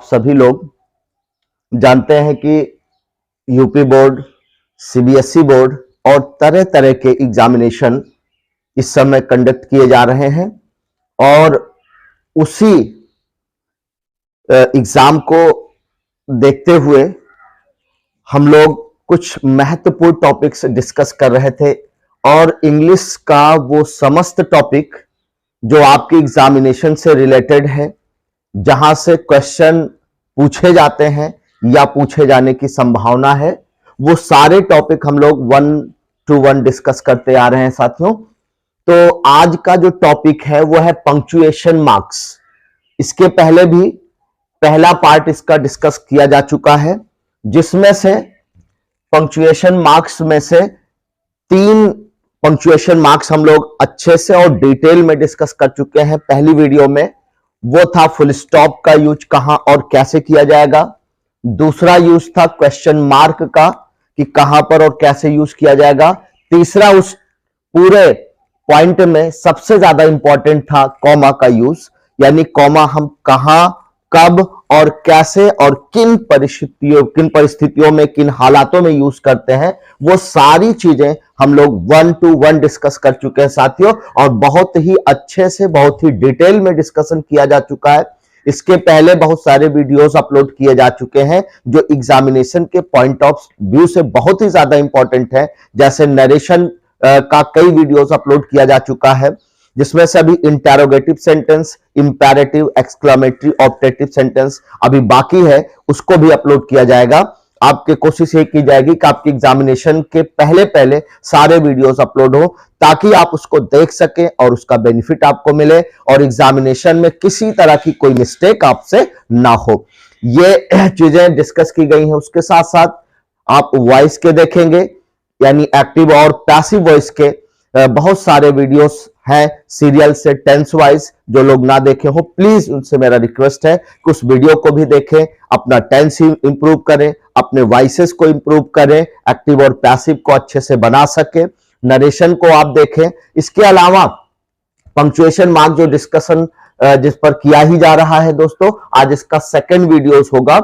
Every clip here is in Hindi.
सभी लोग जानते हैं कि यूपी बोर्ड, सीबीएसई बोर्ड और तरह तरह के एग्जामिनेशन इस समय कंडक्ट किए जा रहे हैं और उसी एग्जाम को देखते हुए हम लोग कुछ महत्वपूर्ण टॉपिक्स डिस्कस कर रहे थे और इंग्लिश का वो समस्त टॉपिक जो आपके एग्जामिनेशन से रिलेटेड है, जहां से क्वेश्चन पूछे जाते हैं या पूछे जाने की संभावना है, वो सारे टॉपिक हम लोग 1-to-1 डिस्कस करते आ रहे हैं साथियों। तो आज का जो टॉपिक है वो है पंक्चुएशन मार्क्स। इसके पहले भी पहला पार्ट इसका डिस्कस किया जा चुका है, जिसमें से पंक्चुएशन मार्क्स में से 3 पंक्चुएशन मार्क्स हम लोग अच्छे से और डिटेल में डिस्कस कर चुके हैं। पहली वीडियो में वो था फुल स्टॉप का यूज कहां और कैसे किया जाएगा। दूसरा यूज था क्वेश्चन मार्क का कि कहां पर और कैसे यूज किया जाएगा। तीसरा उस पूरे पॉइंट में सबसे ज्यादा इंपॉर्टेंट था कॉमा का यूज, यानी कॉमा हम कहां, कब और कैसे और किन परिस्थितियों में, किन हालातों में यूज करते हैं, वो सारी चीजें हम लोग 1-to-1 डिस्कस कर चुके हैं साथियों, और बहुत ही अच्छे से बहुत ही डिटेल में डिस्कशन किया जा चुका है। इसके पहले बहुत सारे वीडियोस अपलोड किए जा चुके हैं जो एग्जामिनेशन के पॉइंट ऑफ व्यू से बहुत ही ज्यादा इंपॉर्टेंट है, जैसे नरेशन का कई वीडियोस अपलोड किया जा चुका है, जिसमें से अभी interrogative sentence, imperative, exclamatory, optative sentence अभी बाकी है, उसको भी अपलोड किया जाएगा। आपकी कोशिश ये की जाएगी कि आपके एग्जामिनेशन के पहले पहले सारे वीडियोस अपलोड हो, ताकि आप उसको देख सकें और उसका बेनिफिट आपको मिले और एग्जामिनेशन में किसी तरह की कोई मिस्टेक आपसे ना हो। ये चीजें डिस्कस की गई हैं। उसके साथ साथ आप वॉइस के देखेंगे, यानी एक्टिव और पैसिव वॉइस के बहुत सारे वीडियोस हैं सीरियल से टेंस वाइज। जो लोग ना देखे हो प्लीज उनसे मेरा रिक्वेस्ट है कि उस वीडियो को भी देखें, अपना टेंस इंप्रूव करें, अपने वॉइसेस को इंप्रूव करें, एक्टिव और पैसिव को अच्छे से बना सके, नरेशन को आप देखें। इसके अलावा पंक्चुएशन मार्क जो डिस्कशन जिस पर किया ही जा रहा है दोस्तों, आज इसका सेकंड वीडियोस होगा।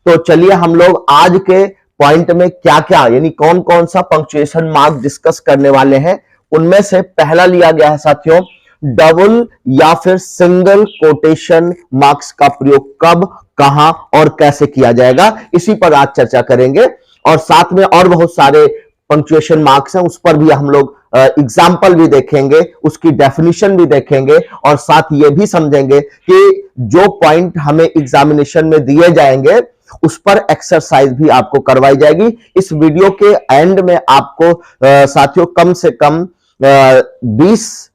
तो चलिए हम लोग आज के पॉइंट में क्या क्या, यानी कौन कौन सा पंक्चुएशन मार्क डिस्कस करने वाले हैं। उनमें से पहला लिया गया है साथियों डबल या फिर सिंगल कोटेशन मार्क्स का प्रयोग कब, कहां और कैसे किया जाएगा, इसी पर आज चर्चा करेंगे। और साथ में और बहुत सारे पंक्चुएशन मार्क्स हैं, उस पर भी हम लोग एग्जाम्पल भी देखेंगे, उसकी डेफिनेशन भी देखेंगे और साथ ये भी समझेंगे कि जो पॉइंट हमें एग्जामिनेशन में दिए जाएंगे उस पर एक्सरसाइज भी आपको करवाई जाएगी। इस वीडियो के एंड में आपको साथियों कम से कम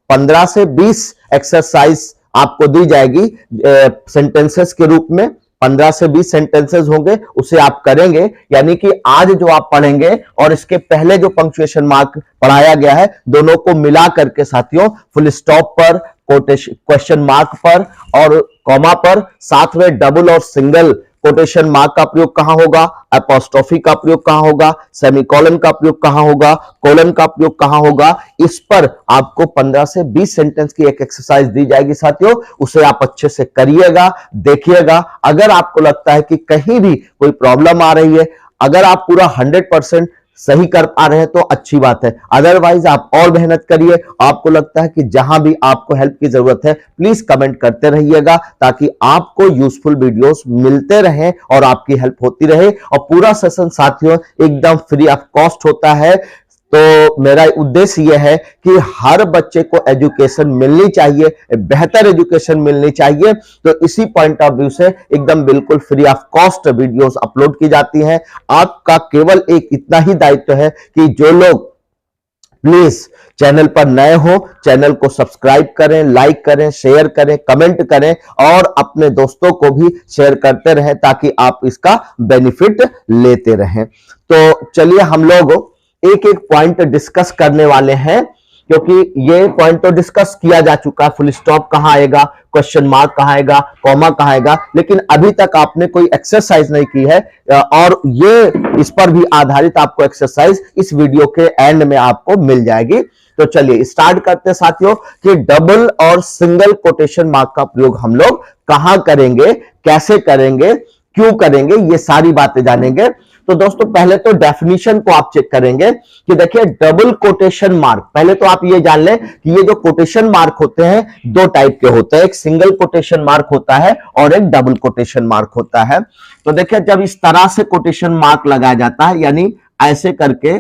15 से 20 एक्सरसाइज आपको दी जाएगी सेंटेंसेस के रूप में। 15 से 20 सेंटेंसेस होंगे, उसे आप करेंगे, यानी कि आज जो आप पढ़ेंगे और इसके पहले जो पंक्चुएशन मार्क पढ़ाया गया है, दोनों को मिला करके साथियों फुल स्टॉप पर, क्वेश्चन मार्क पर और कॉमा पर, साथ में डबल और सिंगल कोटेशन मार्क का प्रयोग कहां होगा, एपोस्ट्रोफी का प्रयोग कहां होगा, सेमीकोलन का प्रयोग कहां होगा, कोलन का प्रयोग कहां होगा, इस पर आपको 15 से 20 सेंटेंस की एक एक्सरसाइज दी जाएगी साथियों। उसे आप अच्छे से करिएगा, देखिएगा। अगर आपको लगता है कि कहीं भी कोई प्रॉब्लम आ रही है, अगर आप पूरा 100% सही कर पा रहे हैं तो अच्छी बात है, अदरवाइज आप और मेहनत करिए। आपको लगता है कि जहां भी आपको हेल्प की जरूरत है प्लीज कमेंट करते रहिएगा, ताकि आपको यूजफुल वीडियोस मिलते रहें और आपकी हेल्प होती रहे। और पूरा सेशन साथियों एकदम फ्री ऑफ कॉस्ट होता है। तो मेरा उद्देश्य यह है कि हर बच्चे को एजुकेशन मिलनी चाहिए, बेहतर एजुकेशन मिलनी चाहिए। तो इसी पॉइंट ऑफ व्यू से एकदम बिल्कुल free of cost videos upload की जाती हैं। आपका केवल एक इतना ही दायित्व है कि जो लोग प्लीज चैनल पर नए हो, चैनल को सब्सक्राइब करें, लाइक करें, शेयर करें, कमेंट करें और अपने दोस्तों को भी शेयर करते रहें, ताकि आप इसका बेनिफिट लेते रहें। तो चलिए हम लोग एक एक पॉइंट डिस्कस करने वाले हैं, क्योंकि ये पॉइंट तो डिस्कस किया जा चुका है। फुल स्टॉप कहां आएगा, क्वेश्चन मार्क कहां आएगा, कॉमा कहां आएगा, लेकिन अभी तक आपने कोई एक्सरसाइज नहीं की है, और ये इस पर भी आधारित आपको एक्सरसाइज इस वीडियो के एंड में आपको मिल जाएगी। तो चलिए स्टार्ट करते हैं साथियों कि डबल और सिंगल कोटेशन मार्क का प्रयोग हम लोग कहां करेंगे, कैसे करेंगे, क्यों करेंगे, ये सारी बातें जानेंगे। तो दोस्तों पहले तो डेफिनेशन को आप चेक करेंगे कि देखिए डबल कोटेशन मार्क, पहले तो आप ये जान लें कि ये जो कोटेशन मार्क होते हैं दो टाइप के होते हैं, एक सिंगल कोटेशन मार्क होता है और एक डबल कोटेशन मार्क होता है। तो देखिए जब इस तरह से कोटेशन मार्क लगाया जाता है, यानी ऐसे करके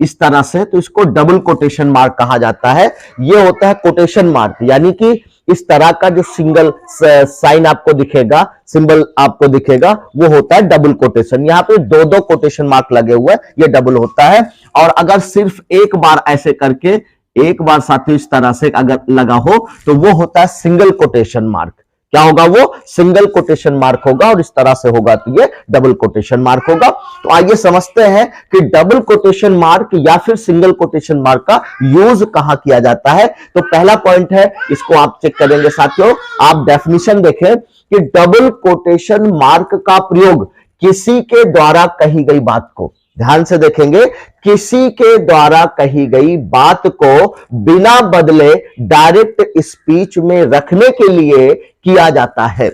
इस तरह से, तो इसको डबल कोटेशन मार्क कहा जाता है। ये होता है कोटेशन मार्क, यानी कि इस तरह का जो सिंगल साइन आपको दिखेगा, सिंबल आपको दिखेगा, वो होता है डबल कोटेशन। यहां पे दो दो कोटेशन मार्क लगे हुए हैं, ये डबल होता है। और अगर सिर्फ एक बार ऐसे करके, एक बार साथियों इस तरह से अगर लगा हो, तो वो होता है सिंगल कोटेशन मार्क। क्या होगा? वो सिंगल कोटेशन मार्क होगा, और इस तरह से होगा तो ये डबल कोटेशन मार्क होगा। तो आइए समझते हैं कि डबल कोटेशन मार्क या फिर सिंगल कोटेशन मार्क का यूज कहां किया जाता है। तो पहला पॉइंट है, इसको आप चेक करेंगे साथियों। आप डेफिनेशन देखें कि डबल कोटेशन मार्क का प्रयोग किसी के द्वारा कही गई बात को, ध्यान से देखेंगे, किसी के द्वारा कही गई बात को बिना बदले डायरेक्ट स्पीच में रखने के लिए किया जाता है।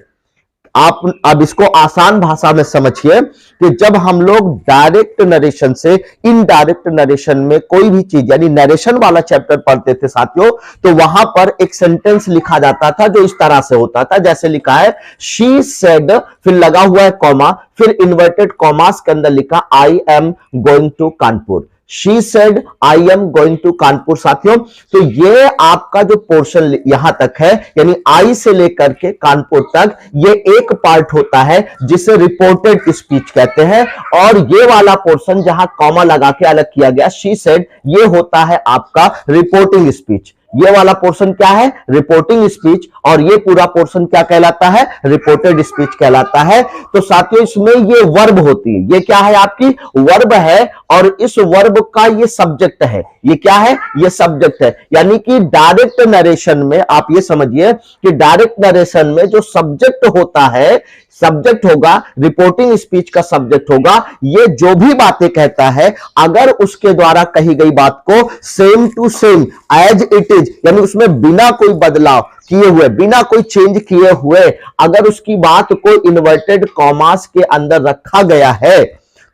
आप अब इसको आसान भाषा में समझिए कि जब हम लोग डायरेक्ट नरेशन से इनडायरेक्ट नरेशन में कोई भी चीज, यानी नरेशन वाला चैप्टर पढ़ते थे साथियों, तो वहां पर एक सेंटेंस लिखा जाता था जो इस तरह से होता था, जैसे लिखा है शी सेड, फिर लगा हुआ है कॉमा, फिर इन्वर्टेड कॉमास के अंदर लिखा I am going to Kanpur. She said, I am going to Kanpur. साथियों तो ये आपका जो पोर्शन यहां तक है, यानी आई से लेकर के कानपुर तक, ये एक पार्ट होता है जिसे रिपोर्टेड स्पीच कहते हैं। और ये वाला पोर्शन जहां कॉमा लगा के अलग किया गया, she said, ये होता है आपका रिपोर्टिंग स्पीच। ये वाला पोर्शन क्या है? Reporting speech. और ये पूरा पोर्शन क्या कहलाता है? रिपोर्टेड स्पीच कहलाता है। तो साथियों इसमें ये वर्ब होती है, ये क्या है? आपकी वर्ब है, और इस वर्ब का ये सब्जेक्ट है। ये क्या है? ये सब्जेक्ट है। यानी कि डायरेक्ट नरेशन में आप ये समझिए कि डायरेक्ट नरेशन में जो सब्जेक्ट होता है, सब्जेक्ट होगा, रिपोर्टिंग स्पीच का सब्जेक्ट होगा, ये जो भी बातें कहता है, अगर उसके द्वारा कही गई बात को same to same as it is, यानी उसमें बिना कोई बदलाव किए हुए, बिना कोई चेंज किए हुए, अगर उसकी बात को इन्वर्टेड कॉमास के अंदर रखा गया है,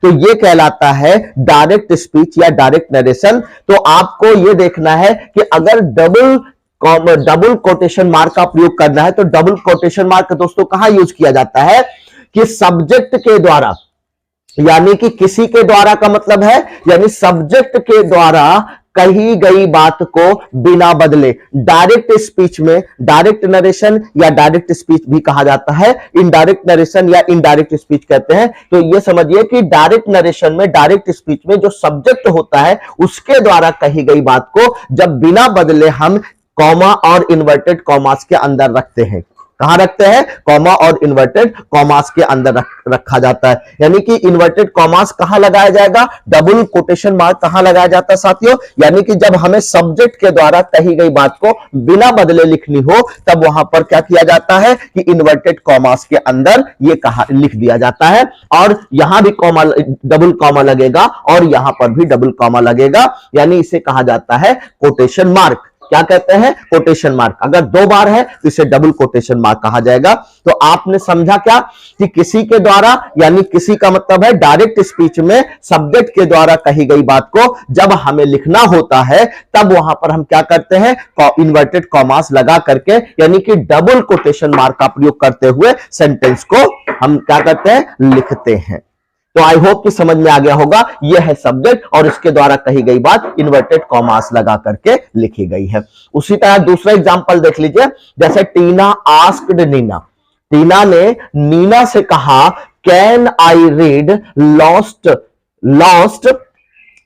तो ये कहलाता है डायरेक्ट स्पीच या डायरेक्ट नरेशन। तो आपको ये देखना है कि अगर डबल कोटेशन मार्क का प्रयोग करना है, तो डबल कोटेशन मार्क दोस्तों कहां यूज किया जाता है? कि सब्जेक्ट के द्वारा, यानी कि किसी के द्वारा का मतलब है, यानी सब्जेक्ट के द्वारा कही गई बात को बिना बदले, डायरेक्ट स्पीच में डायरेक्ट नरेशन या डायरेक्ट स्पीच भी कहा जाता है, इनडायरेक्ट नरेशन या इनडायरेक्ट स्पीच कहते हैं। तो ये समझिए कि डायरेक्ट नरेशन में, डायरेक्ट स्पीच में जो सब्जेक्ट होता है उसके द्वारा कही गई बात को जब बिना बदले हम कॉमा और इन्वर्टेड कॉमास के अंदर रखते हैं। कहां रखते हैं? कॉमा और इन्वर्टेड कॉमास के अंदर रखा जाता है। यानी कि इन्वर्टेड कॉमास कहां लगाया जाएगा? डबल कोटेशन मार्क कहां लगाया जाता है साथियों? यानी कि जब हमें सब्जेक्ट के द्वारा कही गई बात को बिना बदले लिखनी हो, तब वहां पर क्या किया जाता है कि इन्वर्टेड कॉमास के अंदर ये कहा लिख दिया जाता है। और यहां भी कॉमा, डबल कॉमा लगेगा, और यहां पर भी डबल कॉमा लगेगा, यानी इसे कहा जाता है कोटेशन मार्क। क्या कहते हैं? Quotation mark. अगर दो बार है तो इसे डबल कोटेशन मार्क कहा जाएगा। तो आपने समझा क्या कि किसी के द्वारा, यानी किसी का मतलब है डायरेक्ट स्पीच में सब्जेक्ट के द्वारा कही गई बात को जब हमें लिखना होता है, तब वहां पर हम क्या करते हैं? इन्वर्टेड कॉमास लगा करके, यानी कि डबल कोटेशन मार्क का प्रयोग करते हुए सेंटेंस को हम क्या करते हैं? लिखते हैं। तो आई होप कि समझ में आ गया होगा। यह है सब्जेक्ट, और इसके द्वारा कही गई बात इन्वर्टेड कॉमास लगा करके लिखी गई है। उसी तरह दूसरा एग्जांपल देख लीजिए, जैसे टीना आस्क्ड नीना, टीना ने नीना से कहा can I read lost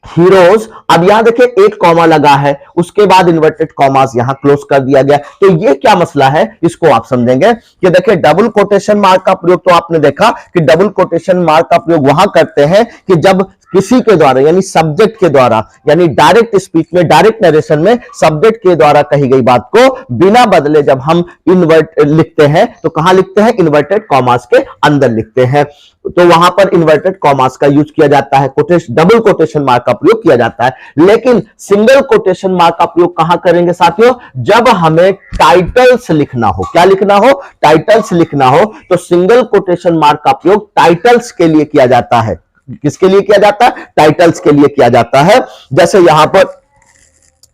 heroes. अब यहां देखिए एक कॉमा लगा है, उसके बाद इन्वर्टेड कॉमास यहां क्लोज कर दिया गया। तो ये क्या मसला है, इसको आप समझेंगे कि देखिए डबल कोटेशन मार्क का प्रयोग, तो आपने देखा कि डबल कोटेशन मार्क का प्रयोग वहां करते हैं कि जब किसी के द्वारा, यानी सब्जेक्ट के द्वारा, यानी डायरेक्ट स्पीच में, डायरेक्ट नरेशन में सब्जेक्ट के द्वारा कही गई बात को बिना बदले जब हम इन्वर्ट लिखते हैं, तो कहां लिखते हैं? इन्वर्टेड कॉमास के अंदर लिखते हैं। तो वहां पर इन्वर्टेड कॉमास का यूज किया जाता है, डबल कोटेशन मार्क का प्रयोग किया जाता है। लेकिन सिंगल कोटेशन मार्क का प्रयोग कहां करेंगे साथियों? जब हमें टाइटल्स लिखना हो। क्या लिखना हो? टाइटल्स लिखना हो, तो सिंगल कोटेशन मार्क का प्रयोग टाइटल्स के लिए किया जाता है। किसके लिए किया जाता है? टाइटल्स के लिए किया जाता है। जैसे यहां पर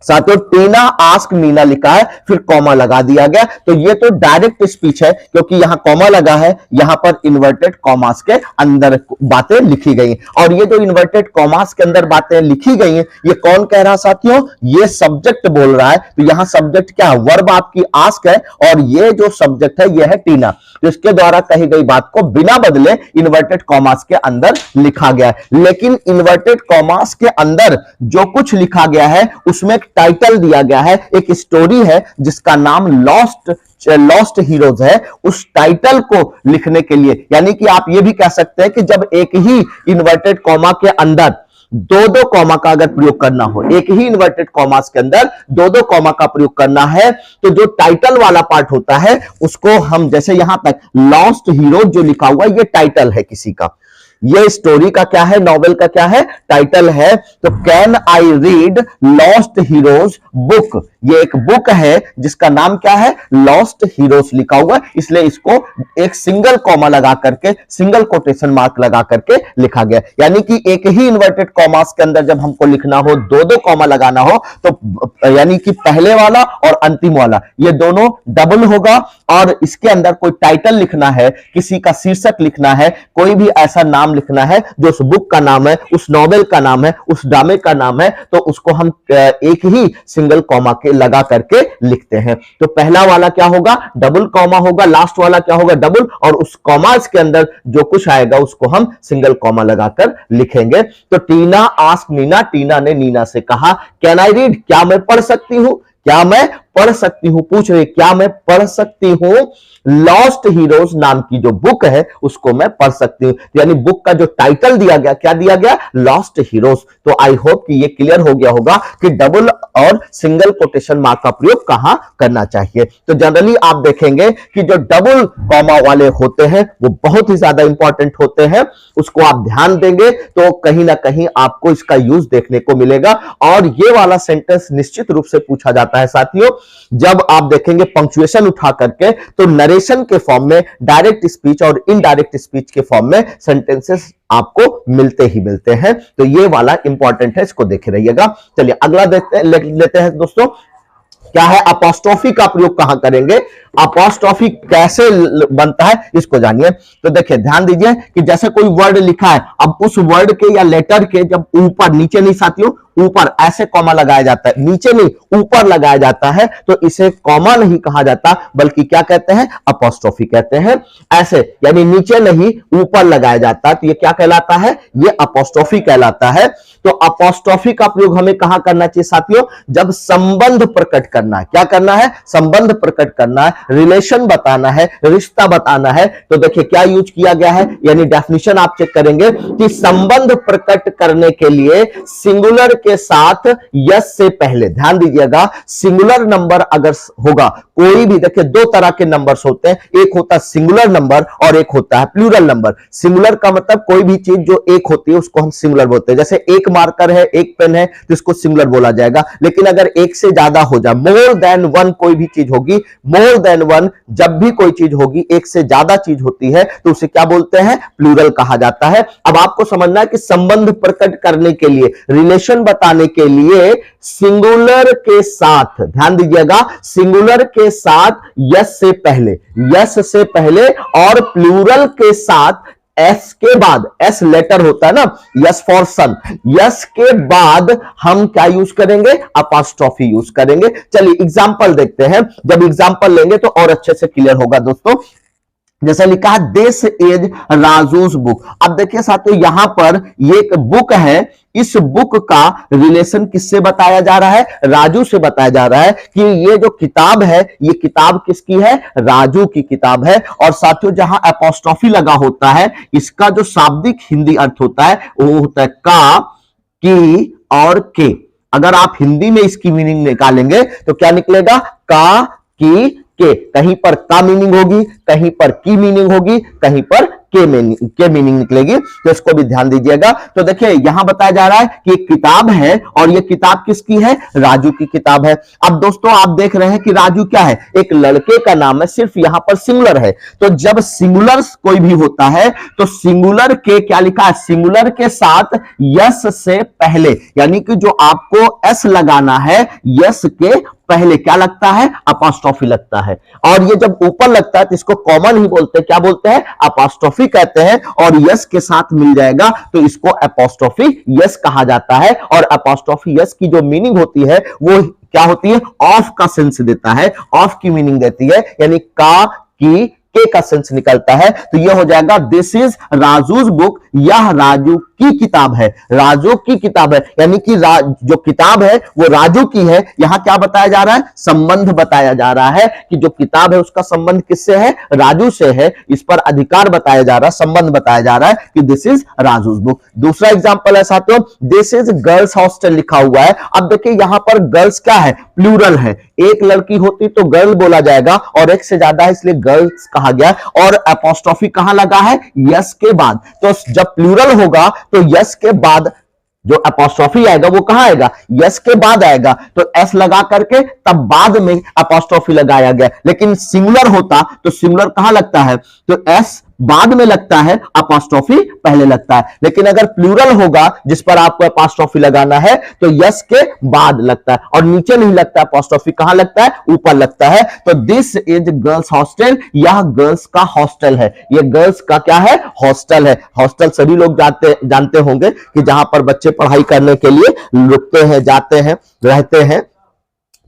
साथियों टीना आस्क मीना लिखा है, फिर कॉमा लगा दिया गया, तो ये तो डायरेक्ट स्पीच है, क्योंकि यहां कॉमा लगा है, यहां पर इन्वर्टेड कॉमास के अंदर बातें लिखी गई। और ये जो इन्वर्टेड कॉमास के अंदर बातें लिखी गई हैं, ये कौन कह रहा साथियों? ये सब्जेक्ट बोल रहा है। तो यहां सब्जेक्ट क्या है? वर्ब आपकी आस्क है, और ये जो सब्जेक्ट है ये है टीना। तो इसके द्वारा कही गई बात को बिना बदले इन्वर्टेड कॉमास के अंदर लिखा गया है। लेकिन इन्वर्टेड कॉमास के अंदर जो कुछ लिखा गया है उसमें टाइटल दिया गया है, एक स्टोरी है जिसका नाम लॉस्ट हीरोज है। उस टाइटल को लिखने के लिए, यानी कि आप ये भी कह सकते हैं कि जब एक ही इन्वर्टेड कॉमा के अंदर दो कॉमा का अगर प्रयोग करना हो, एक ही इन्वर्टेड कॉमास के अंदर दो कॉमा का प्रयोग करना है, तो जो टाइटल वाला पार्ट होता है उसको हम, जैसे यहां तक लॉस्ट हीरोज जो लिखा हुआ है, ये टाइटल है किसी का, ये स्टोरी का क्या है, नॉवेल का क्या है, टाइटल है। तो can I read lost heroes book, ये एक बुक है जिसका नाम क्या है, लॉस्ट हीरोज लिखा हुआ है, इसलिए इसको एक सिंगल कॉमा लगा करके, सिंगल कोटेशन मार्क लगा करके लिखा गया। यानी कि एक ही इन्वर्टेड कॉमास के अंदर जब हमको लिखना हो, दो कॉमा लगाना हो, तो यानी कि पहले वाला और अंतिम वाला ये दोनों डबल होगा। और इसके अंदर कोई टाइटल लिखना है, किसी का शीर्षक लिखना है, कोई भी ऐसा नाम लिखना है जो उस बुक का नाम है, उस नॉवेल का नाम है, उस ड्रामे का नाम है, तो उसको हम एक ही सिंगल कॉमा के लगा करके लिखते हैं। तो पहला वाला क्या होगा, डबल कॉमा होगा, लास्ट वाला क्या होगा, डबल, और उस कॉमास के अंदर जो कुछ आएगा उसको हम सिंगल कॉमा लगाकर लिखेंगे। तो टीना आस्क नीना, टीना ने नीना से कहा, कैन आई रीड, क्या मैं पढ़ सकती हूं, क्या मैं पढ़ सकती हूं, पूछ रहे क्या मैं पढ़ सकती हूं लॉस्ट हीरोज नाम की जो बुक है उसको मैं पढ़ सकती हूं। यानी बुक का जो टाइटल दिया गया, क्या दिया गया, लॉस्ट हीरोज। तो आई होप कि ये क्लियर हो गया होगा कि डबल और सिंगल कोटेशन मार्क का प्रयोग कहां करना चाहिए। तो जनरली आप देखेंगे कि जो डबल कॉमा वाले होते हैं वो बहुत ही ज्यादा इंपॉर्टेंट होते हैं, उसको आप ध्यान देंगे तो कहीं ना कहीं आपको इसका यूज देखने को मिलेगा। और ये वाला सेंटेंस निश्चित रूप से पूछा जाता है साथियों, जब आप देखेंगे पंक्चुएशन उठा करके, तो नरेशन के फॉर्म में, डायरेक्ट स्पीच और इनडायरेक्ट स्पीच के फॉर्म में सेंटेंसेस आपको मिलते ही मिलते हैं। तो ये वाला इंपॉर्टेंट है, इसको देखे रहिएगा। चलिए अगला लेते हैं दोस्तों, क्या है, अपोस्ट्रोफी का प्रयोग कहां करेंगे, अपोस्ट्रोफी कैसे बनता है इसको जानिए। तो देखिए ध्यान दीजिए कि जैसे कोई वर्ड लिखा है, अब उस वर्ड के या लेटर के जब ऊपर, नीचे नहीं साथियों, ऊपर ऐसे कॉमा लगाया जाता है, नीचे नहीं ऊपर लगाया जाता है, तो इसे कॉमा नहीं कहा जाता बल्कि क्या कहते हैं, अपोस्ट्रोफी कहते हैं। ऐसे यानी नीचे नहीं ऊपर लगाया जाता, तो ये क्या कहलाता है, ये अपोस्ट्रोफी कहलाता है। तो अपोस्ट्रोफी का प्रयोग हमें कहां करना चाहिए साथियों, जब संबंध प्रकट करना है। क्या करना है, संबंध प्रकट करना है, रिलेशन बताना है, रिश्ता बताना है। तो देखिए क्या यूज किया गया है, यानी डेफिनेशन आप चेक करेंगे कि संबंध प्रकट करने के लिए सिंगुलर के साथ यस से पहले, ध्यान दीजिएगा, सिंगुलर नंबर अगर होगा, कोई भी, देखिए दो तरह के नंबर्स होते हैं, एक होता है सिंगुलर नंबर और एक होता है प्लूरल नंबर। सिंगुलर का मतलब कोई भी चीज जो एक होती है उसको हम सिंगुलर बोलते हैं। जैसे एक मार्कर है, एक पेन है, तो इसको सिंगुलर बोला जाएगा। लेकिन अगर एक से ज्यादा हो जाए, मोर देन वन कोई भी चीज होगी, मोर देन वन जब भी कोई चीज होगी, एक से ज्यादा चीज होती है, तो उसे क्या बोलते हैं, प्लूरल कहा जाता है। अब आपको समझना है कि संबंध प्रकट करने के लिए, रिलेशन बताने के लिए सिंगुलर के साथ, ध्यान दीजिएगा, सिंगुलर के साथ यस से पहले, यस से पहले, और प्लूरल के साथ एस के बाद, एस लेटर होता है ना, यस फॉर सन, यस के बाद हम क्या यूज करेंगे, अपोस्ट्रोफी यूज करेंगे। चलिए एग्जांपल देखते हैं, जब एग्जांपल लेंगे तो और अच्छे से क्लियर होगा दोस्तों। जैसा लिखा है, दिस इज राजूस बुक। अब देखिए साथियों, यहां पर ये एक बुक है, इस बुक का रिलेशन किससे बताया जा रहा है, राजू से बताया जा रहा है कि ये जो किताब है, ये किताब किसकी है, राजू की किताब है। और साथियों जहां अपोस्ट्रोफी लगा होता है, इसका जो शाब्दिक हिंदी अर्थ होता है वो होता है का, की और के। अगर आप हिंदी में इसकी मीनिंग निकालेंगे तो क्या निकलेगा, का, की, के। कहीं पर का मीनिंग होगी, कहीं पर की मीनिंग होगी, कहीं पर के मीनिंग निकलेगी, तो इसको भी ध्यान दीजिएगा। तो देखिए यहां बताया जा रहा है कि एक किताब है और ये किताब किसकी है, राजू की किताब है। अब दोस्तों आप देख रहे हैं कि राजू क्या है, एक लड़के का नाम है, सिर्फ यहां पर सिंगुलर है। तो जब सिंगुलर कोई भी होता है तो सिंगुलर के क्या लिखा है, सिंगुलर के साथ यस से पहले, यानी कि जो आपको एस लगाना है, यस के पहले क्या लगता है, अपॉस्ट्रोफी लगता है। और ये जब ऊपर लगता है तो इसको कॉमन ही बोलते हैं, क्या बोलते हैं, अपॉस्ट्रोफी कहते हैं। और यस के साथ मिल जाएगा तो इसको अपॉस्ट्रोफी यस कहा जाता है। और अपॉस्ट्रोफी यस की जो मीनिंग होती है वो क्या होती है, ऑफ का सेंस देता है, ऑफ की मीनिंग देती है, यानी का की का सेंस निकलता है। तो यह हो जाएगा दिस इज राजूज बुक, यह राजू की किताब है, राजू की किताब है, यानी कि जो किताब है वो राजू की है। यहां क्या बताया जा रहा है, संबंध बताया जा रहा है कि जो किताब है उसका संबंध किससे है, राजू से है। इस पर अधिकार बताया जा रहा है, संबंध बताया जा रहा है कि दिस इज राजूज बुक। दूसरा एग्जांपल है साथियों, दिस इज गर्ल्स हॉस्टल लिखा हुआ है। अब देखिए यहां पर गर्ल्स क्या है, प्लूरल है, एक लड़की होती तो गर्ल बोला जाएगा और एक से ज्यादा है इसलिए गर्ल्स कहा गया। और अपॉस्ट्रोफी कहां लगा है, यस के बाद। तो जब प्लूरल होगा तो यस के बाद जो अपॉस्ट्रोफी आएगा वो कहां आएगा, यस के बाद आएगा। तो एस लगा करके तब बाद में अपॉस्ट्रोफी लगाया गया। लेकिन सिंगुलर होता तो सिंगुलर कहां लगता है, तो एस बाद में लगता है, अपॉस्ट्रोफी पहले लगता है। लेकिन अगर प्लूरल होगा जिस पर आपको अपॉस्ट्रोफी लगाना है तो यस के बाद लगता है और नीचे नहीं लगता, अपॉस्ट्रोफी कहां लगता है, ऊपर लगता है। तो दिस इज गर्ल्स हॉस्टल, यह गर्ल्स का हॉस्टल है, ये गर्ल्स का क्या है, हॉस्टल है। हॉस्टल सभी लोग जानते होंगे कि जहां पर बच्चे पढ़ाई करने के लिए रुकते हैं, जाते हैं, रहते हैं,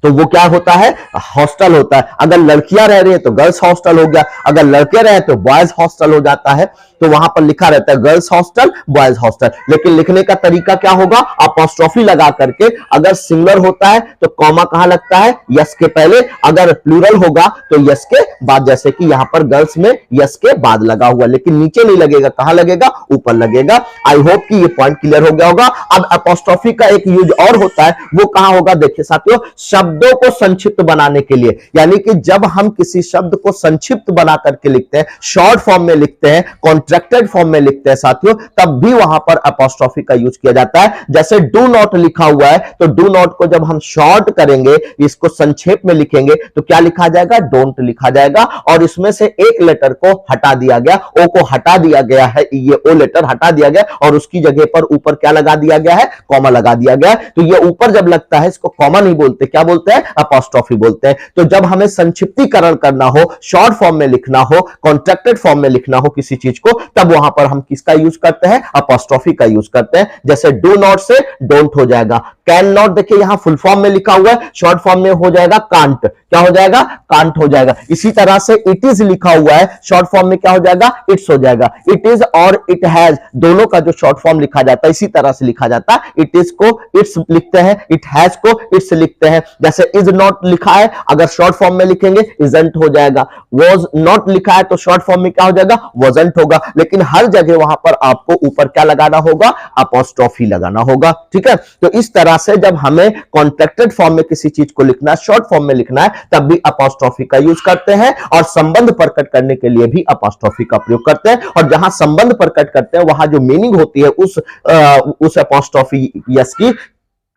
तो वो क्या होता है, हॉस्टल होता है। अगर लड़कियां रह रही है तो गर्ल्स हॉस्टल हो गया, अगर लड़के रहे तो बॉयज हॉस्टल हो जाता है। तो वहां पर लिखा रहता है गर्ल्स हॉस्टल, बॉयज हॉस्टल। लेकिन लिखने का तरीका क्या होगा, अपॉस्ट्रोफी लगा करके। अगर सिंगुलर होता है तो कॉमा कहां लगता है, यस के पहले। अगर प्लूरल होगा तो यस के बाद, जैसे कि यहां पर गर्ल्स में यस के बाद लगा हुआ, लेकिन नीचे नहीं लगेगा, कहां लगेगा, ऊपर लगेगा। आई होप कि ये पॉइंट क्लियर हो गया होगा। अब अपॉस्ट्रोफी का एक यूज और होता है, वो कहां होगा, देखिए साथियों, शब्दों को संक्षिप्त बनाने के लिए, यानी कि जब हम किसी शब्द को संक्षिप्त बना करके लिखते हैं, शॉर्ट फॉर्म में लिखते हैं, कॉन्ट्रैक्टेड फॉर्म में लिखते हैं साथियों, तब भी वहां पर अपॉस्ट्रोफी का यूज किया जाता है। जैसे डू नॉट लिखा हुआ है तो डू नॉट को जब हम शॉर्ट करेंगे, इसको संक्षेप में लिखेंगे तो क्या लिखा जाएगा, डोंट लिखा जाएगा। और इसमें से एक लेटर को हटा दिया गया, ओ को हटा दिया गया है, ये ओ लेटर हटा दिया गया और उसकी जगह पर ऊपर क्या लगा दिया गया है, कॉमा लगा दिया गया। तो ये ऊपर जब लगता है इसको कॉमा नहीं बोलते, क्या बोलते हैं, अपॉस्ट्रोफी बोलते हैं। तो जब हमें संक्षिप्तीकरण करना हो, शॉर्ट फॉर्म में लिखना हो, कॉन्ट्रैक्टेड फॉर्म में लिखना हो किसी चीज को, तब वहां पर हम किसका यूज करते हैं, अपॉस्ट्रोफी का यूज करते हैं। जैसे डू नॉट से डोंट हो जाएगा, कैन नॉट देखिए यहां फुल फॉर्म में लिखा हुआ है, शॉर्ट फॉर्म में हो जाएगा कांट, क्या हो जाएगा, कांट हो जाएगा। इसी तरह से इट इज लिखा हुआ है, शॉर्ट फॉर्म में क्या हो जाएगा, इट्स हो जाएगा। इट इज और इट हैज दोनों का जो शॉर्ट फॉर्म लिखा जाता है इसी तरह से लिखा जाता है। इट इज को इट्स लिखते हैं, इट हैज को इट्स लिखते हैं। जैसे इज नॉट लिखा है, अगर शॉर्ट फॉर्म में लिखेंगे इजंट हो जाएगा। वॉज नॉट लिखा है तो शॉर्ट फॉर्म में क्या हो जाएगा, वॉजंट होगा। लेकिन हर जगह वहां पर आपको ऊपर क्या लगाना होगा, अपॉस्ट्रोफी लगाना होगा। ठीक है, तो इस तरह से जब हमें कॉन्ट्रैक्टेड फॉर्म में किसी चीज को लिखना है, शॉर्ट फॉर्म में लिखना है, तब भी अपॉस्ट्रोफी का यूज करते हैं। और संबंध प्रकट करने के लिए भी अपॉस्ट्रोफी का प्रयोग करते हैं। और जहां संबंध प्रकट करते हैं वहां जो मीनिंग होती है उस अपॉस्ट्रोफी यस की,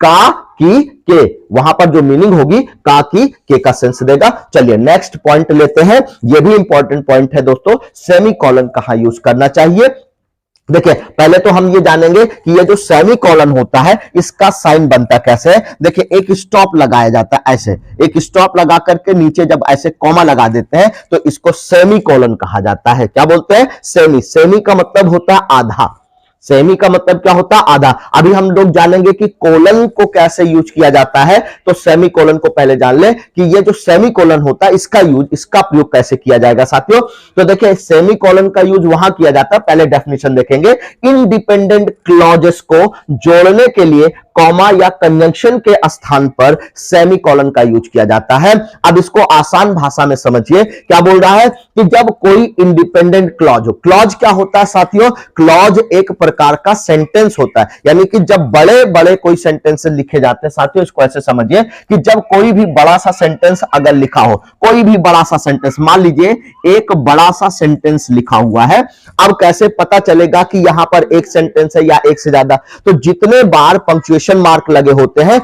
का की के, वहां पर जो मीनिंग होगी का की के का सेंस देगा। चलिए नेक्स्ट पॉइंट लेते हैं, यह भी इंपॉर्टेंट पॉइंट है दोस्तों, सेमीकोलन कहां यूज करना चाहिए। देखिए पहले तो हम ये जानेंगे कि ये जो सेमीकोलन होता है इसका साइन बनता कैसे है। देखिए एक स्टॉप लगाया जाता है, ऐसे एक स्टॉप लगा करके नीचे जब ऐसे कॉमा लगा देते हैं तो इसको सेमीकोलन कहा जाता है। क्या बोलते हैं, सेमी। सेमी का मतलब होता है आधा, सेमी का मतलब क्या होता है, आधा। अभी हम लोग जानेंगे कि कोलन को कैसे यूज किया जाता है। तो सेमी कोलन को पहले जान ले कि ये जो सेमी कोलन होता है इसका यूज, इसका प्रयोग कैसे किया जाएगा साथियों। तो देखिए सेमी कोलन का यूज वहां किया जाता है, पहले डेफिनेशन देखेंगे, इंडिपेंडेंट क्लॉजेस को जोड़ने के लिए कॉमा या कंजंक्शन के स्थान पर सेमीकोलन का यूज किया जाता है। अब इसको आसान भाषा में समझिए, क्या बोल रहा है कि जब कोई इंडिपेंडेंट क्लॉज हो, क्लॉज क्या होता है साथियों, क्लॉज एक प्रकार का सेंटेंस होता है, यानी कि जब बड़े बड़े कोई सेंटेंस लिखे जाते हैं साथियों, इसको ऐसे समझिए कि जब कोई भी बड़ा सा सेंटेंस अगर लिखा हो, कोई भी बड़ा सा सेंटेंस, मान लीजिए एक बड़ा सा सेंटेंस लिखा हुआ है, अब कैसे पता चलेगा कि यहां पर एक सेंटेंस है या एक से ज्यादा, तो जितने बार पंक्चुएशन मार्क लगे होते हैं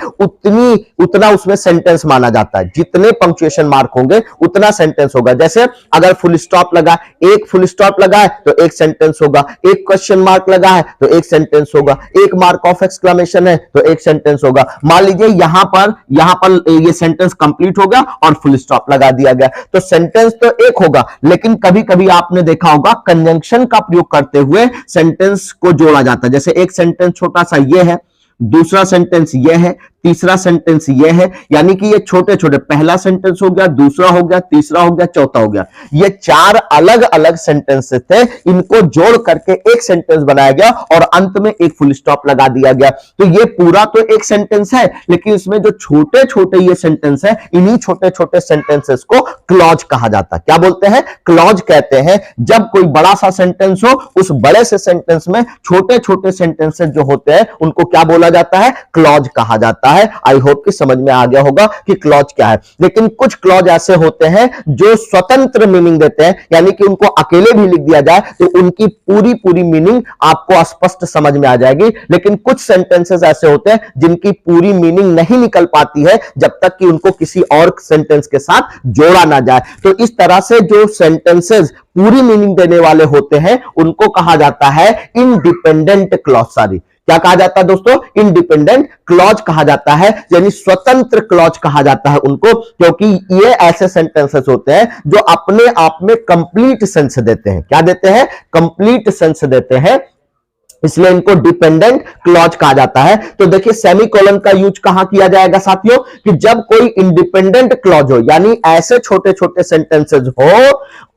उतना उसमें सेंटेंस माना जाता है, जितने पंक्चुएशन मार्क होंगे उतना सेंटेंस होगा। जैसे अगर फुल स्टॉप लगा, एक फुल स्टॉप लगा है तो एक सेंटेंस होगा, एक क्वेश्चन मार्क लगा है तो एक सेंटेंस होगा, एक मार्क ऑफ एक्सक्लेमेशन है तो एक सेंटेंस होगा। मान लीजिए यहां पर ये सेंटेंस कंप्लीट हो गया और फुल स्टॉप लगा दिया गया, तो सेंटेंस तो एक होगा, लेकिन कभी कभी आपने देखा होगा कंजंक्शन का प्रयोग करते हुए सेंटेंस को जोड़ा जाता है। जैसे एक सेंटेंस छोटा सा ये है, दूसरा सेंटेंस ये है, तीसरा सेंटेंस ये है, यानी कि ये छोटे छोटे, पहला सेंटेंस हो गया, दूसरा हो गया, तीसरा हो गया, चौथा हो गया, ये चार अलग अलग सेंटेंसेस थे, इनको जोड़ करके एक सेंटेंस बनाया गया और अंत में एक फुल स्टॉप लगा दिया गया। तो ये पूरा तो एक सेंटेंस है, लेकिन इसमें जो छोटे छोटे ये सेंटेंस है, इन्हीं छोटे छोटे सेंटेंसेस को क्लॉज कहा जाता है। क्या बोलते हैं, क्लॉज कहते हैं। जब कोई बड़ा सा सेंटेंस हो, उस बड़े से सेंटेंस में छोटे छोटे सेंटेंसेस जो होते हैं उनको क्या बोला जाता है, क्लॉज कहा जाता है। आई होप कि समझ में आ गया होगा कि क्लॉज क्या है। लेकिन कुछ क्लॉज ऐसे होते हैं जो स्वतंत्र मीनिंग देते हैं, यानी कि उनको अकेले भी लिख दिया जाए तो उनकी पूरी पूरी मीनिंग आपको स्पष्ट समझ में आ जाएगी। लेकिन कुछ सेंटेंसेस ऐसे होते हैं जिनकी पूरी मीनिंग नहीं निकल पाती है जब तक कि उनको किसी और सेंटेंस के साथ जोड़ा ना जाए। तो इस तरह से जो सेंटेंसेस पूरी मीनिंग देने वाले होते हैं उनको कहा जाता है इंडिपेंडेंट क्लॉज। सारी क्या कहा जाता है दोस्तों, इंडिपेंडेंट क्लॉज कहा जाता है, यानी स्वतंत्र क्लॉज कहा जाता है उनको, क्योंकि ये ऐसे सेंटेंसेस होते हैं जो अपने आप में कंप्लीट सेंस देते हैं। क्या देते हैं, कंप्लीट सेंस देते हैं, इसलिए इनको डिपेंडेंट क्लॉज कहा जाता है। तो देखिए सेमीकोलन का यूज कहां किया जाएगा साथियों, कि जब कोई इंडिपेंडेंट क्लॉज हो, यानी ऐसे छोटे छोटे सेंटेंसेस हो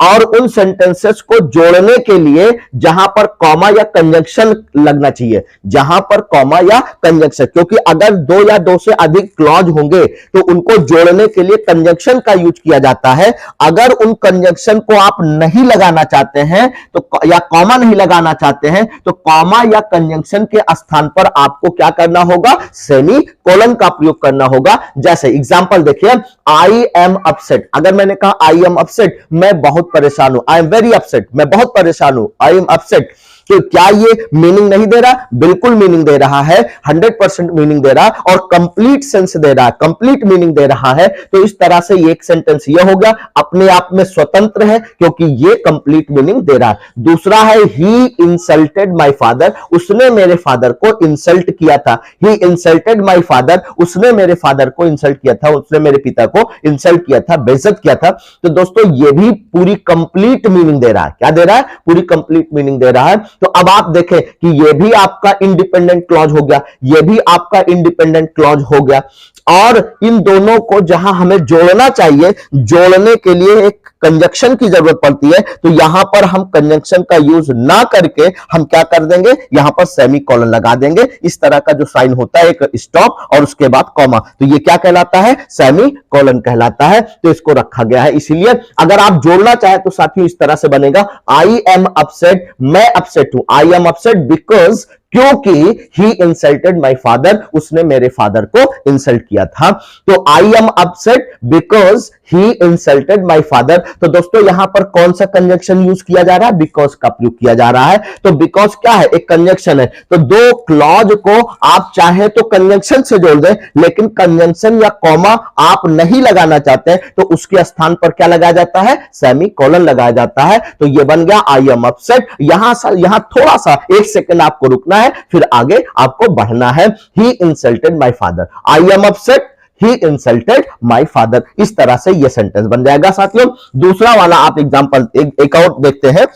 और उन सेंटेंसेस को जोड़ने के लिए जहां पर कॉमा या कंजंक्शन लगना चाहिए, जहां पर कॉमा या कंजंक्शन, क्योंकि अगर दो या दो से अधिक क्लॉज होंगे तो उनको जोड़ने के लिए कंजंक्शन का यूज किया जाता है। अगर उन कंजंक्शन को आप नहीं लगाना चाहते हैं तो, या कॉमा नहीं लगाना चाहते हैं, तो कॉमा या कंजंक्शन के स्थान पर आपको क्या करना होगा, सेमीकोलन का प्रयोग करना होगा। जैसे एग्जांपल देखिए, आई एम अपसेट, अगर मैंने कहा आई एम अपसेट, मैं बहुत परेशान हूं, आई एम वेरी अपसेट, मैं बहुत परेशान हूं, आई एम अपसेट, तो क्या ये मीनिंग नहीं दे रहा, बिल्कुल मीनिंग दे रहा है, 100% मीनिंग दे रहा है और कंप्लीट सेंस दे रहा है, कंप्लीट मीनिंग दे रहा है। तो इस तरह से ये एक सेंटेंस ये हो गया, अपने आप में स्वतंत्र है क्योंकि ये कंप्लीट मीनिंग दे रहा है। दूसरा है ही इंसल्टेड माय फादर, उसने मेरे फादर को इंसल्ट किया था, ही इंसल्टेड माय फादर, उसने मेरे फादर को इंसल्ट किया था, उसने मेरे पिता को इंसल्ट किया था, बेइज्जत किया था। तो दोस्तों ये भी पूरी कंप्लीट मीनिंग दे रहा है। क्या दे रहा है, पूरी कंप्लीट मीनिंग दे रहा है। तो अब आप देखें कि ये भी आपका इंडिपेंडेंट क्लॉज हो गया, ये भी आपका इंडिपेंडेंट क्लॉज हो गया, और इन दोनों को जहां हमें जोड़ना चाहिए, जोड़ने के लिए एक कंजंक्शन की जरूरत पड़ती है, तो यहां पर हम कंजंक्शन का यूज ना करके हम क्या कर देंगे, यहां पर सेमीकोलन लगा देंगे। इस तरह का जो साइन होता है, एक स्टॉप और उसके बाद कॉमा, तो ये क्या कहलाता है, सेमीकोलन कहलाता है। तो इसको रखा गया है। इसीलिए अगर आप जोड़ना चाहे तो साथियों इस तरह से बनेगा, आई एम अपसेट, मैं अपसेट हूं, आई एम अपसेट बिकॉज, क्योंकि ही इंसल्टेड माय फादर, उसने मेरे फादर को इंसल्ट किया था। तो I am upset because he insulted my father. तो दोस्तों यहां पर कौन सा कंजंक्शन यूज किया जा रहा है, बिकॉज का प्रयोग किया जा रहा है। तो बिकॉज क्या है, एक कंजंक्शन है। तो दो क्लॉज को आप चाहे तो कंजंक्शन से जोड़ दें, लेकिन कंजंक्शन या कॉमा आप नहीं लगाना चाहते तो उसके स्थान पर क्या लगाया जाता है, सेमीकोलन लगाया जाता है। तो ये बन गया आई एम अपसेट। यहां थोड़ा सा एक सेकंड आपको रुकना है, फिर आगे आपको बढ़ना है। He insulted my father, I am upset, he insulted my father. इस तरह से यह सेंटेंस बन जाएगा साथियों। दूसरा वाला आप एग्जांपल एक और देखते हैं,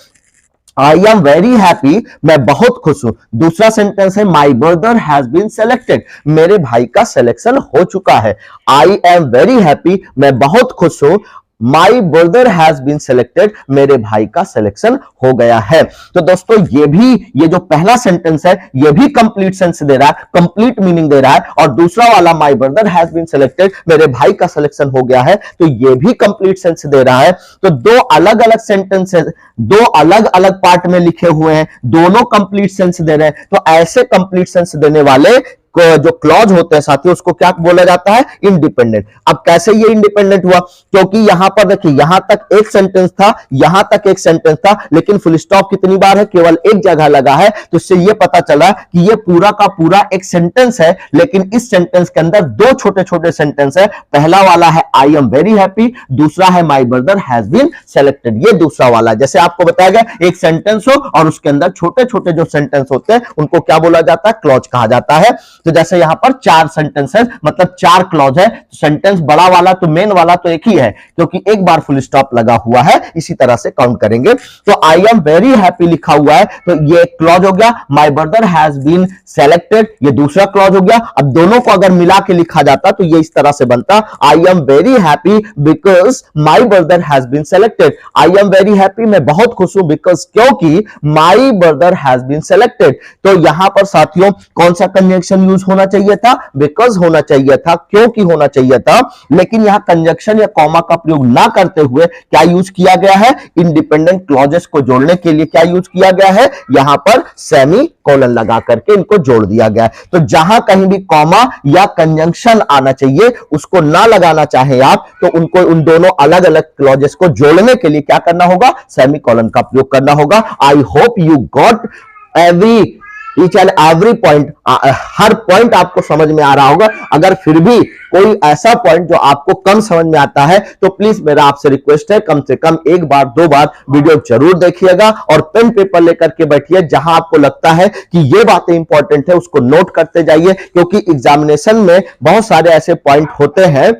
आई एम वेरी हैप्पी, मैं बहुत खुश हूं। दूसरा सेंटेंस है my brother has been selected, मेरे भाई का सिलेक्शन हो चुका है। आई एम वेरी हैप्पी, मैं बहुत खुश हूं, my brother has been selected, मेरे भाई का सिलेक्शन हो गया है। तो दोस्तों ये जो पहला सेंटेंस है ये भी कंप्लीट सेंस दे रहा है, कंप्लीट मीनिंग दे रहा है, और दूसरा वाला my brother has been selected, मेरे भाई का सिलेक्शन हो गया है, तो ये भी कंप्लीट सेंस दे रहा है। तो दो अलग अलग सेंटेंसेस, दो अलग अलग पार्ट में लिखे हुए हैं, दोनों कंप्लीट सेंस दे रहे हैं। तो ऐसे कंप्लीट सेंस देने वाले जो क्लॉज होते हैं साथियों, उसको क्या बोला जाता है? इंडिपेंडेंट। अब कैसे ये इंडिपेंडेंट हुआ? क्योंकि यहां पर देखिए, यहां तक एक सेंटेंस था, यहां तक एक सेंटेंस था, लेकिन फुल स्टॉप कितनी बार है? केवल एक जगह लगा है। तो इससे ये पता चला कि ये पूरा का पूरा एक सेंटेंस है, लेकिन इस सेंटेंस के अंदर दो छोटे छोटे सेंटेंस है। पहला वाला है आई एम वेरी हैप्पी, दूसरा है my brother has been selected. ये दूसरा वाला, जैसे आपको बताया गया, एक सेंटेंस हो और उसके अंदर छोटे छोटे जो सेंटेंस होते हैं उनको क्या बोला जाता है? क्लॉज कहा जाता है। तो जैसे यहां पर चार सेंटेंस है, मतलब चार क्लॉज है। तो सेंटेंस बड़ा वाला तो मेन वाला तो एक ही है, क्योंकि एक बार फुल स्टॉप लगा हुआ है, इसी तरह से काउंट करेंगे। तो आई एम वेरी हैप्पी लिखा हुआ है, तो ये एक क्लॉज हो गया। My brother has been selected, ये दूसरा क्लॉज हो गया। अब दोनों को अगर मिला के लिखा जाता तो ये इस तरह से बनता, I am very happy because my brother has been selected. I am very happy, मैं बहुत खुश हूं, बिकॉज क्योंकि my brother has been selected. तो यहां पर साथियों कौन सा कंजंक्शन यूज होना चाहिए था? बिकॉज होना चाहिए था, क्योंकि होना चाहिए था। लेकिन यहां कंजंक्शन या कॉमा का प्रयोग ना करते हुए क्या यूज किया गया है? इंडिपेंडेंट क्लॉजेस को जोड़ने के लिए क्या यूज किया गया है? यहां पर सेमी कोलन लगा करके इनको जोड़ दिया गया है। तो जहां कहीं भी कॉमा या कंजंक्शन आना चाहिए उसको ना लगाना चाहे आप, तो उनको उन दोनों अलग अलग क्लॉजेस को जोड़ने के लिए क्या करना होगा? सेमी कोलन का प्रयोग करना होगा। I hope you got each and every point, her point आपको समझ में आ रहा होगा। अगर फिर भी कोई ऐसा पॉइंट जो आपको कम समझ में आता है तो प्लीज मेरा आपसे रिक्वेस्ट है, कम से कम एक बार दो बार वीडियो जरूर देखिएगा और पेन पेपर लेकर के बैठिए। जहां आपको लगता है कि ये बातें इंपॉर्टेंट है उसको नोट करते जाइए, क्योंकि एग्जामिनेशन में बहुत सारे ऐसे पॉइंट होते हैं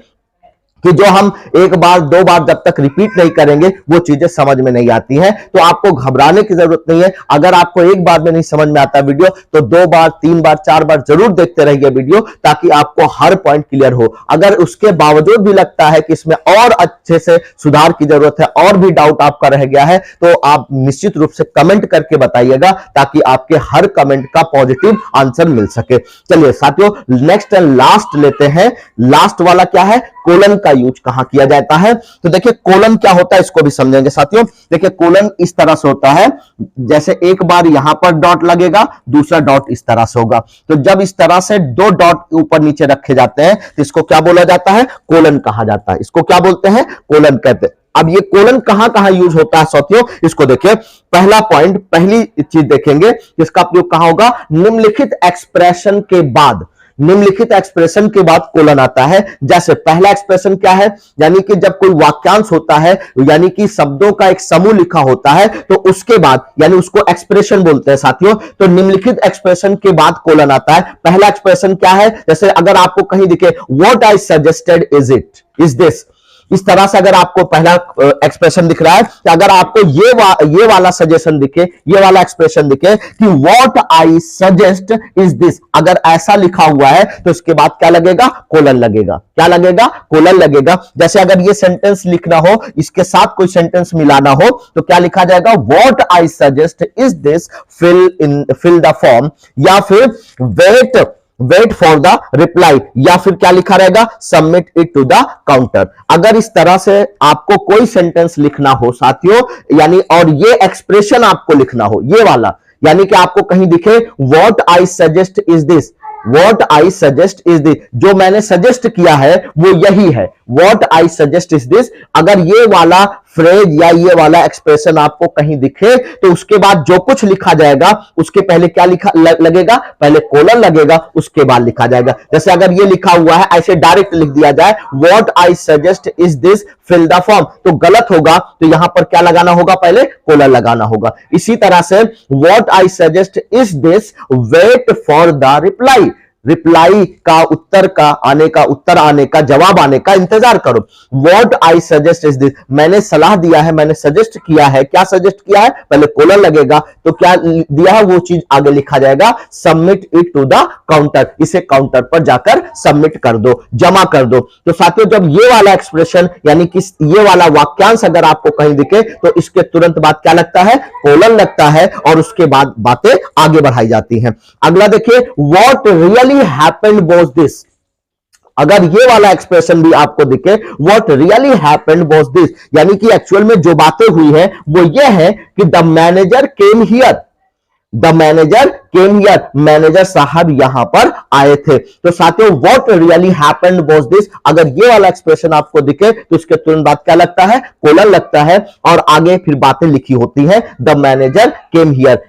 कि जो हम एक बार दो बार जब तक रिपीट नहीं करेंगे वो चीजें समझ में नहीं आती हैं। तो आपको घबराने की जरूरत नहीं है। अगर आपको एक बार में नहीं समझ में आता वीडियो तो दो बार, तीन बार, चार बार जरूर देखते रहिए वीडियो, ताकि आपको हर पॉइंट क्लियर हो। अगर उसके बावजूद भी लगता है कि इसमें और अच्छे से सुधार की जरूरत है, और भी डाउट आपका रह गया है, तो आप निश्चित रूप से कमेंट करके बताइएगा, ताकि आपके हर कमेंट का पॉजिटिव आंसर मिल सके। चलिए साथियों, नेक्स्ट एंड लास्ट लेते हैं। लास्ट वाला क्या है? कोलन का यूज कहां किया जाता है? तो देखिए कोलन क्या होता है इसको भी समझेंगे साथियों। देखिए कोलन इस तरह से होता है, जैसे एक बार यहां पर डॉट लगेगा, दूसरा डॉट इस तरह से होगा। तो जब इस तरह से दो डॉट ऊपर नीचे रखे जाते हैं तो इसको क्या बोला जाता है? कोलन कहा जाता है। इसको क्या बोलते हैं? कोलन कहते हैं। अब ये कोलन कहां कहां यूज होता है साथियों, इसको देखिए। पहला पॉइंट, पहली चीज देखेंगे, इसका प्रयोग कहां होगा? निम्नलिखित एक्सप्रेशन के बाद। निम्नलिखित एक्सप्रेशन के बाद कोलन आता है। जैसे पहला एक्सप्रेशन क्या है? यानी कि जब कोई वाक्यांश होता है, यानी कि शब्दों का एक समूह लिखा होता है, तो उसके बाद, यानी उसको एक्सप्रेशन बोलते हैं साथियों। तो निम्नलिखित एक्सप्रेशन के बाद कोलन आता है। पहला एक्सप्रेशन क्या है? जैसे अगर आपको कहीं दिखे what I suggested is this, इस तरह से अगर आपको पहला एक्सप्रेशन दिख रहा है, कि अगर आपको ये वाला सजेशन दिखे, ये वाला एक्सप्रेशन दिखे कि what I suggest is this, अगर ऐसा लिखा हुआ है तो इसके बाद क्या लगेगा? कोलन लगेगा। क्या लगेगा? कोलन लगेगा। जैसे अगर ये सेंटेंस लिखना हो, इसके साथ कोई सेंटेंस मिलाना हो, तो क्या लिखा जाएगा? What I suggest is this, fill the form, या फिर वेट फॉर द रिप्लाई, या फिर क्या लिखा रहेगा? Submit it to the counter. अगर इस तरह से आपको कोई सेंटेंस लिखना हो साथियों, यानी और ये एक्सप्रेशन आपको लिखना हो, ये वाला, यानी कि आपको कहीं दिखे what I suggest is this, what I suggest is this, जो मैंने सजेस्ट किया है वो यही है, what I suggest is this. अगर ये वाला फ्रेज या ये वाला एक्सप्रेशन आपको कहीं दिखे तो उसके बाद जो कुछ लिखा जाएगा उसके पहले क्या लिखा लगेगा? पहले कोलन लगेगा, उसके बाद लिखा जाएगा। जैसे अगर ये लिखा हुआ है, ऐसे डायरेक्ट लिख दिया जाए what I suggest is this, fill the form, तो गलत होगा। तो यहां पर क्या लगाना होगा? पहले कोलन लगाना होगा। इसी तरह से what I suggest is this, wait for the reply, reply का, उत्तर आने का, जवाब आने का इंतजार करो। What I suggest is this, मैंने सलाह दिया है, मैंने सजेस्ट किया है। क्या सजेस्ट किया है, पहले कोलन लगेगा तो क्या दिया है वो चीज आगे लिखा जाएगा, submit it to the counter, इसे काउंटर पर जाकर सबमिट कर दो, जमा कर दो। तो साथियों जब ये वाला एक्सप्रेशन यानी कि ये वाला वाक्यांश अगर आपको कहीं दिखे तो इसके तुरंत बाद क्या लगता है, कोलन लगता है और उसके बाद बातें आगे बढ़ाई जाती हैं। अगला देखिए, what really happened was this, अगर ये वाला एक्सप्रेशन भी आपको दिखे, what really happened was this, यानी कि एक्चुअल में जो बातें हुई है वो ये है कि the manager came here, the manager came here, manager साहब यहां पर आए थे। तो साथियों what really happened was this, अगर ये वाला एक्सप्रेशन आपको दिखे तो इसके तुरंत बाद क्या लगता है, कोलन लगता है और आगे फिर बातें लिखी होती हैं, द मैनेजर केम हियर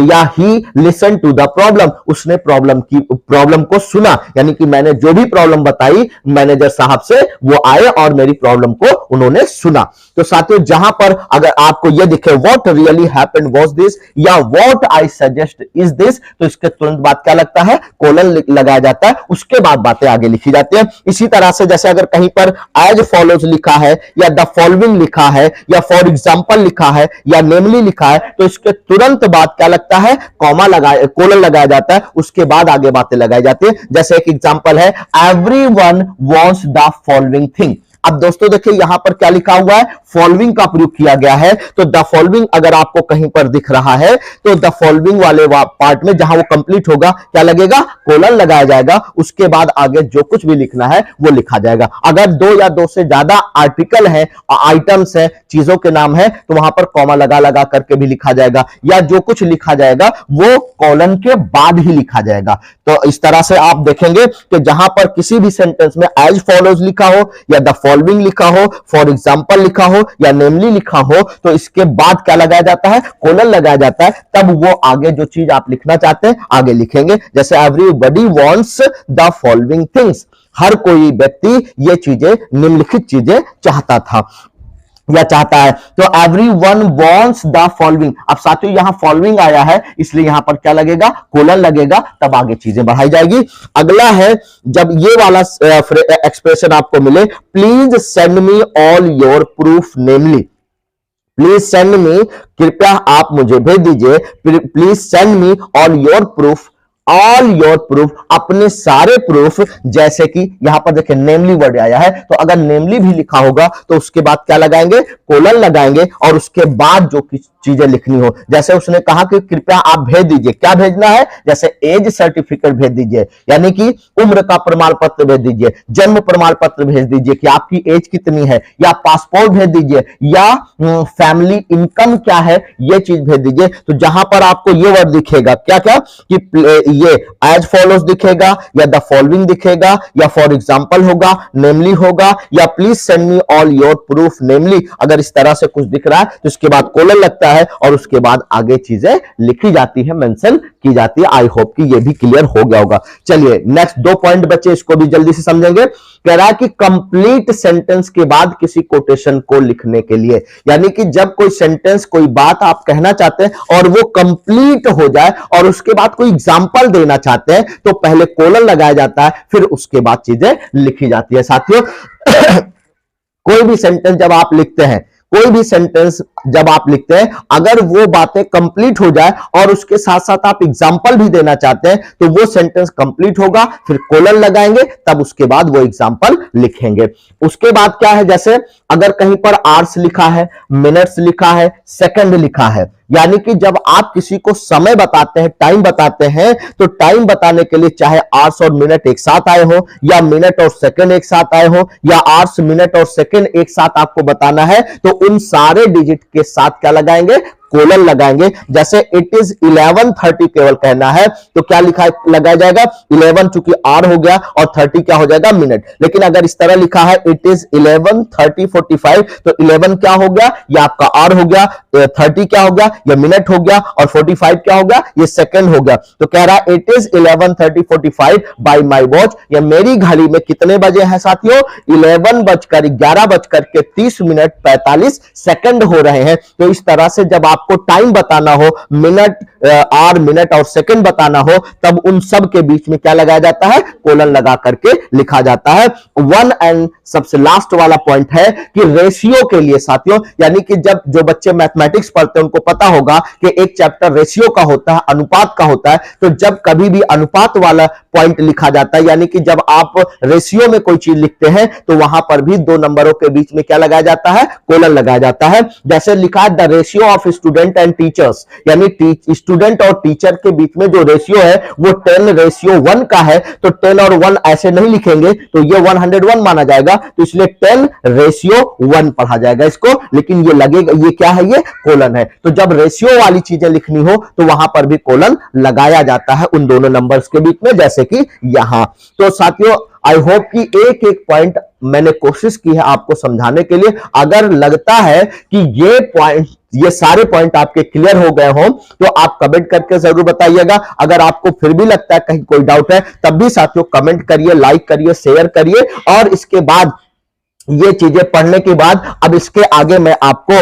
या he listen to the problem, उसने प्रॉब्लम को सुना, यानी कि मैंने जो भी प्रॉब्लम बताई मैनेजर साहब से वो आए और मेरी प्रॉब्लम को उन्होंने सुना। तो साथियों जहां पर अगर आपको ये दिखे what really happened was this या what I suggest is this, तो इसके तुरंत बाद क्या लगता है, कोलन लगाया जाता है, उसके बाद बातें आगे लिखी जाती है। इसी तरह से जैसे अगर कहीं पर एज फॉलोज लिखा है या द फॉलोइंग लिखा है या फॉर एग्जांपल लिखा है या नेमली लिखा है तो इसके तुरंत बाद क्या लगता है, कोलन लगाया जाता है, उसके बाद आगे बातें लगाई जाती है। जैसे एक एग्जांपल है, everyone wants the following thing. अब दोस्तों देखिए यहां पर क्या लिखा हुआ है, फॉलोइंग का प्रयोग किया गया है। तो द फॉलोइंग अगर आपको कहीं पर दिख रहा है तो द फॉलोइंग वाले पार्ट में जहां वो कंप्लीट होगा क्या लगेगा, कोलन लगाया जाएगा, उसके बाद आगे जो कुछ भी लिखना है वो लिखा जाएगा। अगर दो या दो से ज्यादा आर्टिकल है, आइटम्स है, चीजों के नाम है तो वहां पर कॉमा लगा करके भी लिखा जाएगा या जो कुछ लिखा जाएगा वो कोलन के बाद ही लिखा जाएगा। तो इस तरह से आप देखेंगे कि जहां पर किसी भी सेंटेंस में एज फॉलोज लिखा हो या द फॉलोइंग लिखा हो, फॉर एग्जांपल लिखा हो या नेमली लिखा हो तो इसके बाद क्या लगाया जाता है, कोलन लगाया जाता है, तब वो आगे जो चीज आप लिखना चाहते हैं आगे लिखेंगे। जैसे everybody wants the following things, हर कोई व्यक्ति ये चीजें, निम्नलिखित चीजें चाहता था या चाहता है। तो एवरीवन वांट्स द फॉलोइंग, अब साथियों यहां फॉलोइंग आया है इसलिए यहां पर क्या लगेगा, कोलन लगेगा, तब आगे चीजें बढ़ाई जाएगी। अगला है, जब ये वाला एक्सप्रेशन आपको मिले, please send me all your proof namely, please send मी, कृपया आप मुझे भेज दीजिए, please send me all your proof, all your proof, अपने सारे प्रूफ। जैसे कि यहां पर देखिए नेमली वर्ड आया है तो अगर नेमली भी लिखा होगा तो उसके बाद क्या लगाएंगे, कोलन लगाएंगे और उसके बाद जो चीजें लिखनी हो, जैसे उसने कहा कि कृपया आप भेज दीजिए, क्या भेजना है, जैसे एज सर्टिफिकेट भेज दीजिए, यानी कि उम्र का प्रमाण पत्र भेज दीजिए, जन्म प्रमाण पत्र भेज दीजिए कि आपकी एज कितनी है, या पासपोर्ट भेज दीजिए, या फैमिली इनकम क्या है ये चीज भेज दीजिए। तो जहां पर आपको ये वर्ड दिखेगा क्या क्या, कि ये एज फॉलोज दिखेगा या द फॉलोइंग दिखेगा या फॉर एग्जांपल होगा, नेमली होगा या please send me all your proof namely, अगर इस तरह से कुछ दिख रहा है तो इसके बाद कोलन लगता है और उसके बाद आगे चीजें लिखी जाती है, मेंशन की जाती है। आई होप कि ये भी क्लियर हो गया होगा। चलिए नेक्स्ट दो पॉइंट बचे, इसको भी जल्दी से समझेंगे। कह रहा है कि कंप्लीट सेंटेंस के बाद किसी कोटेशन को लिखने के लिए, यानी कि जब कोई सेंटेंस, कोई बात आप कहना चाहते हैं और वो कंप्लीट हो जाए और उसके बाद कोई एग्जांपल देना चाहते हैं तो पहले कोलन लगाया जाता है, फिर उसके बाद चीजें लिखी जाती है। साथियों कोई भी सेंटेंस जब आप लिखते हैं, कोई भी सेंटेंस जब आप लिखते हैं, अगर वो बातें कंप्लीट हो जाए और उसके साथ साथ आप एग्जांपल भी देना चाहते हैं तो वो सेंटेंस कंप्लीट होगा, फिर कोलन लगाएंगे, तब उसके बाद वो एग्जांपल लिखेंगे। उसके बाद क्या है, जैसे अगर कहीं पर आवर्स लिखा है, मिनट्स लिखा है, सेकंड लिखा है, यानी कि जब आप किसी को समय बताते हैं, टाइम बताते हैं, तो टाइम बताने के लिए चाहे आवर्स और मिनट एक साथ आए हो या मिनट और सेकंड एक साथ आए हो या आवर्स, मिनट और सेकंड एक साथ आपको बताना है तो उन सारे डिजिट के साथ क्या लगाएंगे, कोलन लगाएंगे। जैसे इट इज 11:30 केवल कहना है तो क्या लिखा लगाया जाएगा, 11 चूंकि आर हो गया और 30 क्या हो जाएगा, मिनट। लेकिन अगर इस तरह लिखा है इट इज 11:30:45 तो 11 क्या हो गया, ये आपका आर हो गया, 30 क्या हो गया, ये मिनट हो गया और 45 क्या हो गया, ये सेकंड हो गया। तो कह रहा है it is 11:30:45 by my watch, ये मेरी घड़ी में कितने बजे हैं साथियों, 11:30:30 हो रहे हैं। तो इस तरह से जब आप आपको टाइम बताना हो, मिनट, आवर, मिनट और सेकंड बताना हो, तब उन सब के बीच में क्या लगाया जाता है, कोलन लगा करके लिखा जाता है। वन एंड सबसे लास्ट वाला पॉइंट है कि रेशियो के लिए साथियों, यानी कि जब जो बच्चे मैथमेटिक्स पढ़ते हैं उनको पता होगा कि एक चैप्टर रेशियो का होता है, अनुपात का होता है, तो जब कभी भी अनुपात वाला पॉइंट लिखा जाता है, यानी कि जब आप रेशियो में कोई चीज लिखते हैं तो वहां पर भी दो नंबरों के बीच में क्या लगाया जाता है, कोलन लगाया जाता है। जैसे लिखा है the ratio of student and teachers, यानी स्टूडेंट और टीचर के बीच में जो रेशियो है वो 10:1 का है, तो 10 और 1 ऐसे नहीं लिखेंगे तो ये 101 माना जाएगा, तो इसलिए 10:1 पढ़ा जाएगा इसको, लेकिन ये लगेगा, ये क्या है, ये कोलन है। तो जब रेशियो वाली चीजें लिखनी हो तो वहां पर भी कोलन लगाया जाता है उन दोनों नंबर्स के बीच में, जैसे कि यहां। तो साथियों आई होप कि एक एक पॉइंट मैंने कोशिश की है आपको समझाने के लिए। अगर लगता है कि ये पॉइंट, ये सारे पॉइंट आपके क्लियर हो गए हो तो आप कमेंट करके जरूर बताइएगा। अगर आपको फिर भी लगता है कहीं कोई डाउट है तब भी साथियों कमेंट करिए, लाइक करिए, शेयर करिए। और इसके बाद ये चीजें पढ़ने के बाद अब इसके आगे मैं आपको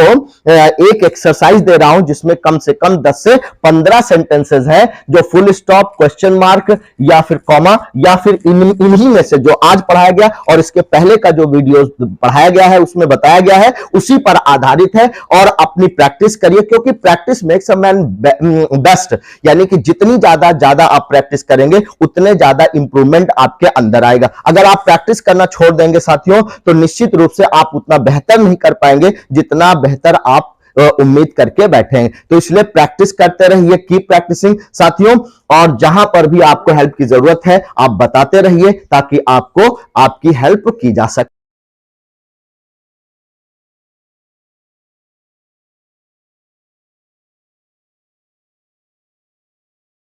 एक एक्सरसाइज दे रहा हूं जिसमें कम से कम 10 से 15 सेंटेंसेस है जो फुल स्टॉप, क्वेश्चन मार्क या फिर कॉमा या फिर इन्हीं में से जो आज पढ़ाया गया और इसके पहले का जो वीडियो पढ़ाया गया है उसमें बताया गया है उसी पर आधारित है। और अपनी प्रैक्टिस करिए, क्योंकि practice makes a man best, यानी कि जितनी ज्यादा आप प्रैक्टिस करेंगे उतने ज्यादा इंप्रूवमेंट आपके अंदर आएगा। अगर आप प्रैक्टिस करना छोड़ देंगे साथियों तो निश्चित रूप से आप उतना बेहतर नहीं कर पाएंगे जितना बेहतर आप उम्मीद करके बैठे हैं। तो इसलिए प्रैक्टिस करते रहिए, कीप प्रैक्टिसिंग साथियों। और जहां पर भी आपको हेल्प की जरूरत है आप बताते रहिए ताकि आपको आपकी हेल्प की जा सके।